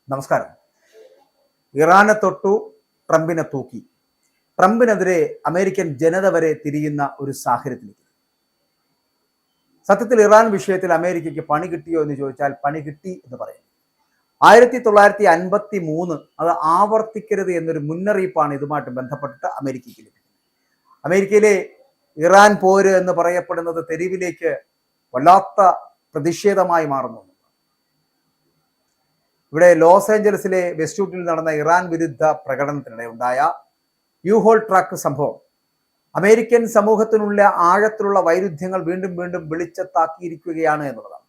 നമസ്കാരം. ഇറാനെ തൊട്ടു, ട്രംപിനെ തൂക്കി. ട്രംപിനെതിരെ അമേരിക്കൻ ജനത വരെ തിരിയുന്ന ഒരു സാഹചര്യത്തിലേക്ക്. സത്യത്തിൽ ഇറാൻ വിഷയത്തിൽ അമേരിക്കയ്ക്ക് പണി കിട്ടിയോ എന്ന് ചോദിച്ചാൽ പണി കിട്ടി എന്ന് പറയാം. 1953 അത് ആവർത്തിക്കരുത് എന്നൊരു മുന്നറിയിപ്പാണ് ഇതുമായിട്ട് ബന്ധപ്പെട്ടിട്ട് അമേരിക്കയ്ക്ക് ലഭിക്കുന്നത്. അമേരിക്കയിലെ ഇറാൻ പോര് എന്ന് പറയപ്പെടുന്നത് തെരുവിലേക്ക് വല്ലാത്ത പ്രതിഷേധമായി മാറുന്നു. ഇവിടെ ലോസ് ഏഞ്ചലസിലെ വെസ്റ്റ്വുഡിൽ നടന്ന ഇറാൻ വിരുദ്ധ പ്രകടനത്തിനിടെ ഉണ്ടായ യു-ഹോൾ ട്രാക്ക് സംഭവം അമേരിക്കൻ സമൂഹത്തിനുള്ള ആഴത്തിലുള്ള വൈരുദ്ധ്യങ്ങൾ വീണ്ടും വീണ്ടും വെളിച്ചത്താക്കിയിരിക്കുകയാണ് എന്നുള്ളതാണ്.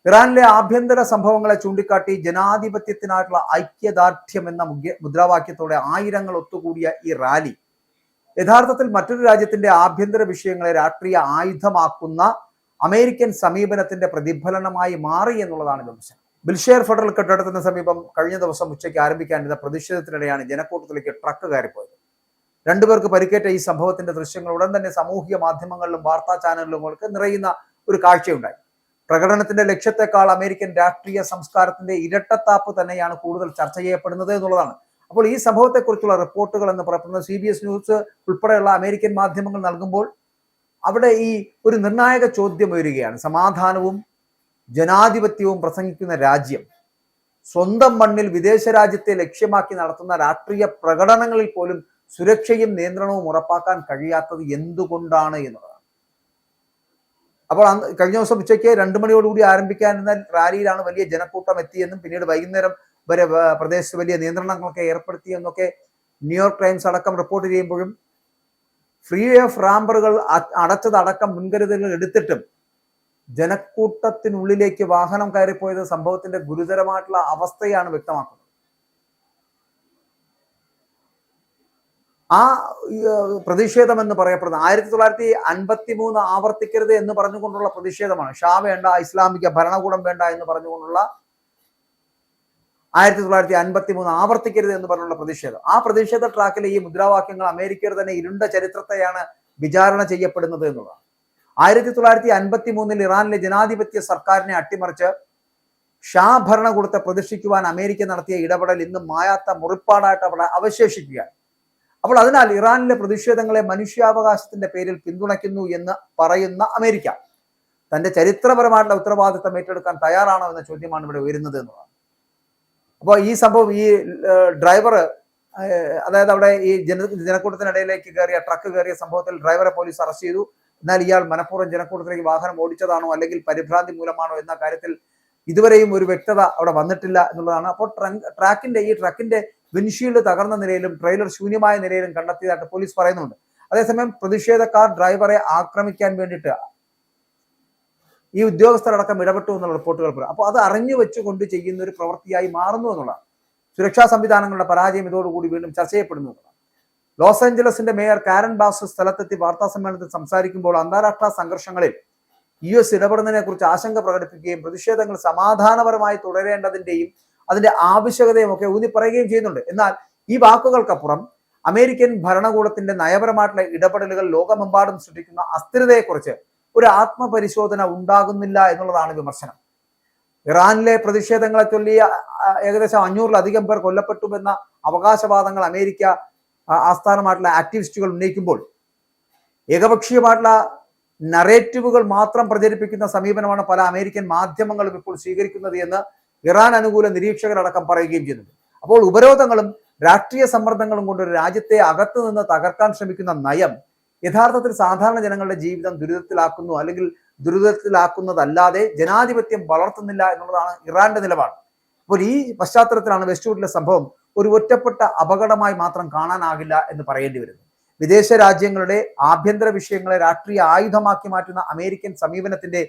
ഇറാനിലെ ആഭ്യന്തര സംഭവങ്ങളെ ചൂണ്ടിക്കാട്ടി ജനാധിപത്യത്തിനായിട്ടുള്ള ഐക്യദാർഢ്യം എന്ന മുദ്രാവാക്യത്തോടെ ആയിരങ്ങൾ ഒത്തുകൂടിയ ഈ റാലി യഥാർത്ഥത്തിൽ മറ്റൊരു രാജ്യത്തിന്റെ ആഭ്യന്തര വിഷയങ്ങളെ രാഷ്ട്രീയ ആയുധമാക്കുന്ന അമേരിക്കൻ സമീപനത്തിന്റെ പ്രതിഫലനമായി മാറി എന്നുള്ളതാണ് വിമർശനം. ബിൽഷെയർ ഫെഡറൽ കെട്ടിടത്തിന് സമീപം കഴിഞ്ഞ ദിവസം ഉച്ചയ്ക്ക് ആരംഭിക്കാനിരുന്ന പ്രതിഷേധത്തിനിടെയാണ് ജനക്കൂട്ടത്തിലേക്ക് ട്രക്ക് കയറിപ്പോയത്. രണ്ടുപേർക്ക് പരിക്കേറ്റ ഈ സംഭവത്തിന്റെ ദൃശ്യങ്ങൾ ഉടൻ തന്നെ സാമൂഹിക മാധ്യമങ്ങളിലും വാർത്താ ചാനലുകൾക്ക് നിറയുന്ന ഒരു കാഴ്ചയുണ്ടായി. പ്രകടനത്തിന്റെ ലക്ഷ്യത്തെക്കാൾ അമേരിക്കൻ രാഷ്ട്രീയ സംസ്കാരത്തിന്റെ ഇരട്ടത്താപ്പ് തന്നെയാണ് കൂടുതൽ ചർച്ച ചെയ്യപ്പെടുന്നത് എന്നുള്ളതാണ്. അപ്പോൾ ഈ സംഭവത്തെക്കുറിച്ചുള്ള റിപ്പോർട്ടുകൾ എന്ന് പറയുന്നത് CBS ന്യൂസ് ഉൾപ്പെടെയുള്ള അമേരിക്കൻ മാധ്യമങ്ങൾ നൽകുമ്പോൾ അവിടെ ഈ ഒരു നിർണായക ചോദ്യം ഉയരുകയാണ്. സമാധാനവും ജനാധിപത്യവും പ്രസംഗിക്കുന്ന രാജ്യം സ്വന്തം മണ്ണിൽ വിദേശ രാജ്യത്തെ ലക്ഷ്യമാക്കി നടത്തുന്ന രാഷ്ട്രീയ പ്രകടനങ്ങളിൽ പോലും സുരക്ഷയും നിയന്ത്രണവും ഉറപ്പാക്കാൻ കഴിയാത്തത് എന്തുകൊണ്ടാണ് എന്നുള്ളതാണ്. അപ്പോൾ കഴിഞ്ഞ ദിവസം ഉച്ചയ്ക്ക് 2 മണിയോടുകൂടി ആരംഭിക്കാനിരുന്ന റാലിയിലാണ് വലിയ ജനക്കൂട്ടം എത്തിയെന്നും പിന്നീട് വൈകുന്നേരം വരെ പ്രദേശത്ത് വലിയ നിയന്ത്രണങ്ങളൊക്കെ ഏർപ്പെടുത്തിയെന്നൊക്കെ ന്യൂയോർക്ക് ടൈംസ് അടക്കം റിപ്പോർട്ട് ചെയ്യുമ്പോഴും ഫ്രീ ഓഫ് റാമ്പറുകൾ അടച്ചതടക്കം മുൻകരുതലുകൾ എടുത്തിട്ടും ജനക്കൂട്ടത്തിനുള്ളിലേക്ക് വാഹനം കയറിപ്പോയത് സംഭവത്തിന്റെ ഗുരുതരമായിട്ടുള്ള അവസ്ഥയാണ് വ്യക്തമാക്കുന്നത്. ആ പ്രതിഷേധം എന്ന് പറയപ്പെടുന്നത് 1953 ആവർത്തിക്കരുത് എന്ന് പറഞ്ഞുകൊണ്ടുള്ള പ്രതിഷേധമാണ്. ഷാ വേണ്ട, ഇസ്ലാമിക ഭരണകൂടം വേണ്ട എന്ന് പറഞ്ഞുകൊണ്ടുള്ള 1953 ആവർത്തിക്കരുത് എന്ന് പറഞ്ഞുള്ള പ്രതിഷേധം. ആ പ്രതിഷേധ ട്രാക്കിലെ ഈ മുദ്രാവാക്യങ്ങൾ അമേരിക്കയുടെ തന്നെ ഇരുണ്ട ചരിത്രത്തെയാണ് വിചാരണ ചെയ്യപ്പെടുന്നത് എന്നുള്ളതാണ്. 1953 ഇറാനിലെ ജനാധിപത്യ സർക്കാരിനെ അട്ടിമറിച്ച് ഷാ ഭരണകൂടത്തെ പ്രതിഷ്ഠിക്കുവാൻ അമേരിക്ക നടത്തിയ ഇടപെടൽ ഇന്ന് മായാത്ത മുറിപ്പാടായിട്ട് അവിടെ അവശേഷിക്കുകയാണ്. അപ്പോൾ അതിനാൽ ഇറാനിലെ പ്രതിഷേധങ്ങളെ മനുഷ്യാവകാശത്തിന്റെ പേരിൽ പിന്തുണയ്ക്കുന്നു എന്ന് പറയുന്ന അമേരിക്ക തന്റെ ചരിത്രപരമായിട്ടുള്ള ഉത്തരവാദിത്തം ഏറ്റെടുക്കാൻ തയ്യാറാണോ എന്ന ചോദ്യമാണ് ഇവിടെ ഉയരുന്നത് എന്നുള്ളതാണ്. അപ്പോൾ ഈ സംഭവം ഈ ഡ്രൈവർ, അതായത് അവിടെ ഈ ജനക്കൂട്ടത്തിനിടയിലേക്ക് കയറിയ ട്രക്ക് കയറിയ സംഭവത്തിൽ ഡ്രൈവറെ പോലീസ് അറസ്റ്റ് ചെയ്തു. എന്നാൽ ഇയാൾ മനഃപൂർവ്വം ജനക്കൂട്ടത്തിലേക്ക് വാഹനം ഓടിച്ചതാണോ അല്ലെങ്കിൽ പരിഭ്രാന്തി മൂലമാണോ എന്ന കാര്യത്തിൽ ഇതുവരെയും ഒരു വ്യക്തത അവിടെ വന്നിട്ടില്ല എന്നുള്ളതാണ്. അപ്പോൾ ട്രക്കിന്റെ വിൻഷീൽഡ് തകർന്ന നിലയിലും ട്രെയിലർ ശൂന്യമായ നിലയിലും കണ്ടെത്തിയതായിട്ട് പോലീസ് പറയുന്നുണ്ട്. അതേസമയം പ്രതിഷേധക്കാർ ഡ്രൈവറെ ആക്രമിക്കാൻ വേണ്ടിയിട്ട് ഈ ഉദ്യോഗസ്ഥരടക്കം ഇടപെട്ടു എന്നുള്ള റിപ്പോർട്ടുകൾ പറയും. അപ്പോൾ അത് അറിഞ്ഞു വെച്ചുകൊണ്ട് ചെയ്യുന്ന ഒരു പ്രവൃത്തിയായി മാറുന്നു എന്നുള്ളതാണ്. സുരക്ഷാ സംവിധാനങ്ങളുടെ പരാജയം ഇതോടുകൂടി വീണ്ടും ചർച്ച ചെയ്യപ്പെടുന്നു എന്നുള്ളതാണ്. ലോസ് ഏഞ്ചലസിന്റെ മേയർ കാരൻ ബാസ് സ്ഥലത്തെത്തി വാർത്താ സമ്മേളനത്തിൽ സംസാരിക്കുമ്പോൾ അന്താരാഷ്ട്ര സംഘർഷങ്ങളിൽ US ഇടപെടുന്നതിനെ കുറിച്ച് ആശങ്ക പ്രകടിപ്പിക്കുകയും പ്രതിഷേധങ്ങൾ സമാധാനപരമായി തുടരേണ്ടതിന്റെയും അതിന്റെ ആവശ്യകതയും ഒക്കെ ഊന്നി പറയുകയും ചെയ്യുന്നുണ്ട്. എന്നാൽ ഈ വാക്കുകൾക്കപ്പുറം അമേരിക്കൻ ഭരണകൂടത്തിന്റെ നയപരമായിട്ടുള്ള ഇടപെടലുകൾ ലോകമെമ്പാടും സൃഷ്ടിക്കുന്ന അസ്ഥിരതയെക്കുറിച്ച് ഒരു ആത്മപരിശോധന ഉണ്ടാകുന്നില്ല എന്നുള്ളതാണ് വിമർശനം. ഇറാനിലെ പ്രതിഷേധങ്ങളെ ചൊല്ലി ഏകദേശം 500-ലധികം പേർ കൊല്ലപ്പെട്ടുവെന്ന അവകാശവാദങ്ങൾ അമേരിക്ക ആസ്ഥാനമായിട്ടുള്ള ആക്ടിവിസ്റ്റുകൾ ഉന്നയിക്കുമ്പോൾ ഏകപക്ഷീയമായിട്ടുള്ള നറേറ്റീവുകൾ മാത്രം പ്രചരിപ്പിക്കുന്ന സമീപനമാണ് പല അമേരിക്കൻ മാധ്യമങ്ങളും ഇപ്പോൾ സ്വീകരിക്കുന്നത് എന്ന് ഇറാൻ അനുകൂല നിരീക്ഷകരടക്കം പറയുകയും ചെയ്യുന്നുണ്ട്. അപ്പോൾ ഉപരോധങ്ങളും രാഷ്ട്രീയ സമ്മർദ്ദങ്ങളും കൊണ്ട് ഒരു രാജ്യത്തെ അകത്തു നിന്ന് തകർക്കാൻ ശ്രമിക്കുന്ന നയം യഥാർത്ഥത്തിൽ സാധാരണ ജനങ്ങളുടെ ജീവിതം ദുരിതത്തിലാക്കുന്നു, അല്ലെങ്കിൽ ദുരിതത്തിലാക്കുന്നതല്ലാതെ ജനാധിപത്യം വളർത്തുന്നില്ല എന്നുള്ളതാണ് ഇറാന്റെ നിലപാട്. അപ്പോൾ ഈ പശ്ചാത്തലത്തിലാണ് വെസ്റ്റ്വുഡിലെ സംഭവം ഒരു ഒറ്റപ്പെട്ട അപകടമായി മാത്രം കാണാനാകില്ല എന്ന് പറയേണ്ടി വരുന്നു. വിദേശ രാജ്യങ്ങളുടെ ആഭ്യന്തര വിഷയങ്ങളെ രാഷ്ട്രീയ ആയുധമാക്കി മാറ്റുന്ന അമേരിക്കൻ സമീപനത്തിന്റെ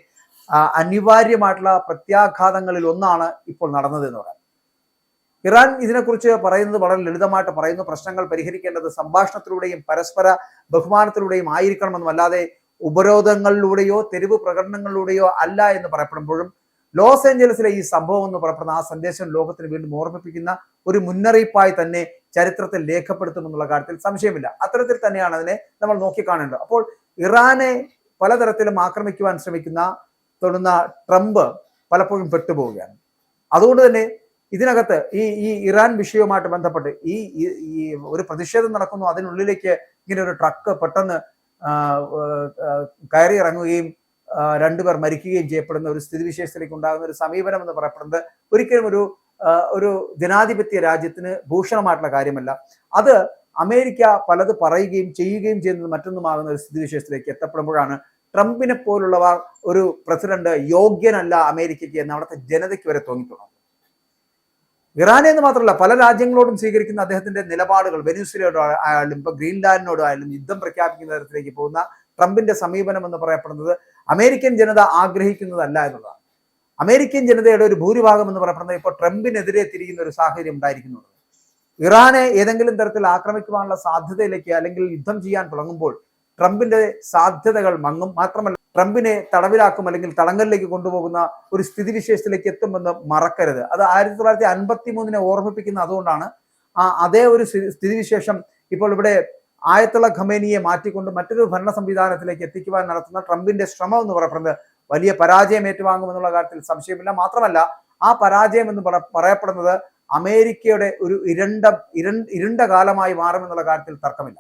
അനിവാര്യമായിട്ടുള്ള പ്രത്യാഘാതങ്ങളിൽ ഒന്നാണ് ഇപ്പോൾ നടന്നത് എന്ന് പറയാം. ഇറാൻ ഇതിനെക്കുറിച്ച് പറയുന്നത് വളരെ ലളിതമായിട്ട് പറയുന്നു. പ്രശ്നങ്ങൾ പരിഹരിക്കേണ്ടത് സംഭാഷണത്തിലൂടെയും പരസ്പര ബഹുമാനത്തിലൂടെയും ആയിരിക്കണമെന്നും അല്ലാതെ ഉപരോധങ്ങളിലൂടെയോ തെരുവ് പ്രകടനങ്ങളിലൂടെയോ അല്ല എന്ന് പറയപ്പെടുമ്പോഴും ലോസ് ഏഞ്ചലസിലെ ഈ സംഭവം എന്ന് പറയപ്പെടുന്ന ആ സന്ദേശം ലോകത്തിന് വീണ്ടും ഓർമ്മിപ്പിക്കുന്ന ഒരു മുന്നറിയിപ്പായി തന്നെ ചരിത്രത്തിൽ രേഖപ്പെടുത്തുമെന്നുള്ള കാര്യത്തിൽ സംശയമില്ല. അത്തരത്തിൽ തന്നെയാണ് അതിനെ നമ്മൾ നോക്കിക്കാണേണ്ടത്. അപ്പോൾ ഇറാനെ പലതരത്തിലും ആക്രമിക്കുവാൻ ശ്രമിക്കുന്ന തൊടുന്ന ട്രംപ് പലപ്പോഴും പെട്ടുപോവുകയാണ്. അതുകൊണ്ട് തന്നെ ഇതിനകത്ത് ഈ ഇറാൻ വിഷയവുമായിട്ട് ബന്ധപ്പെട്ട് ഈ ഒരു പ്രതിഷേധം നടക്കുന്നു, അതിനുള്ളിലേക്ക് ഇങ്ങനെ ഒരു ട്രക്ക് പെട്ടെന്ന് കയറി ഇറങ്ങുകയും രണ്ടുപേർ മരിക്കുകയും ചെയ്യപ്പെടുന്ന ഒരു സ്ഥിതിവിശേഷത്തിലേക്ക് ഉണ്ടാകുന്ന ഒരു സമീപനം എന്ന് പറയപ്പെടുന്നത് ഒരിക്കലും ഒരു ജനാധിപത്യ രാജ്യത്തിന് ഭൂഷണമായിട്ടുള്ള കാര്യമല്ല. അത് അമേരിക്ക പലത് പറയുകയും ചെയ്യുകയും ചെയ്യുന്നത് മറ്റൊന്നുമാകുന്ന ഒരു സ്ഥിതിവിശേഷത്തിലേക്ക് എത്തപ്പെടുമ്പോഴാണ് ട്രംപിനെ പോലുള്ളവർ ഒരു പ്രസിഡന്റ് യോഗ്യനല്ല അമേരിക്കയ്ക്ക് എന്ന് അവിടുത്തെ ജനതയ്ക്ക് വരെ തോന്നിത്തുടങ്ങും. ഇറാനെ എന്ന് മാത്രമല്ല പല രാജ്യങ്ങളോടും സ്വീകരിക്കുന്ന അദ്ദേഹത്തിന്റെ നിലപാടുകൾ, വെനിസ്വേലയോടായാലും ഇപ്പൊ ഗ്രീൻലാൻഡിനോടായാലും യുദ്ധം പ്രഖ്യാപിക്കുന്ന തരത്തിലേക്ക് പോകുന്ന ട്രംപിന്റെ സമീപനം എന്ന് പറയപ്പെടുന്നത് അമേരിക്കൻ ജനത ആഗ്രഹിക്കുന്നതല്ല എന്നുള്ളതാണ്. അമേരിക്കൻ ജനതയുടെ ഒരു ഭൂരിഭാഗം എന്ന് പറയപ്പെടുന്നത് ഇപ്പോൾ ട്രംപിനെതിരെ തിരിയുന്ന ഒരു സാഹചര്യം ഉണ്ടായിരിക്കുന്നുണ്ട്. ഇറാനെ ഏതെങ്കിലും തരത്തിൽ ആക്രമിക്കുവാനുള്ള സാധ്യതയിലേക്ക് അല്ലെങ്കിൽ യുദ്ധം ചെയ്യാൻ തുടങ്ങുമ്പോൾ ട്രംപിന്റെ സാധ്യതകൾ മങ്ങും. മാത്രമല്ല ട്രംപിനെ തടവിലാക്കും അല്ലെങ്കിൽ തടങ്കലിലേക്ക് കൊണ്ടുപോകുന്ന ഒരു സ്ഥിതിവിശേഷത്തിലേക്ക് എത്തുമെന്ന് മറക്കരുത്. അത് 1953 ഓർമ്മിപ്പിക്കുന്ന അതുകൊണ്ടാണ്. അതേ ഒരു സ്ഥിതിവിശേഷം ഇപ്പോൾ ഇവിടെ ആയത്തുള്ള ഖമേനിയെ മാറ്റിക്കൊണ്ട് മറ്റൊരു ഭരണ സംവിധാനത്തിലേക്ക് എത്തിക്കുവാൻ നടത്തുന്ന ട്രംപിന്റെ ശ്രമം എന്ന് പറയപ്പെടുന്നത് വലിയ പരാജയം ഏറ്റുവാങ്ങുമെന്നുള്ള കാര്യത്തിൽ സംശയമില്ല. മാത്രമല്ല ആ പരാജയം എന്ന് പറയപ്പെടുന്നത് അമേരിക്കയുടെ ഒരു ഇരുണ്ട കാലമായി മാറുമെന്നുള്ള കാര്യത്തിൽ തർക്കമില്ല.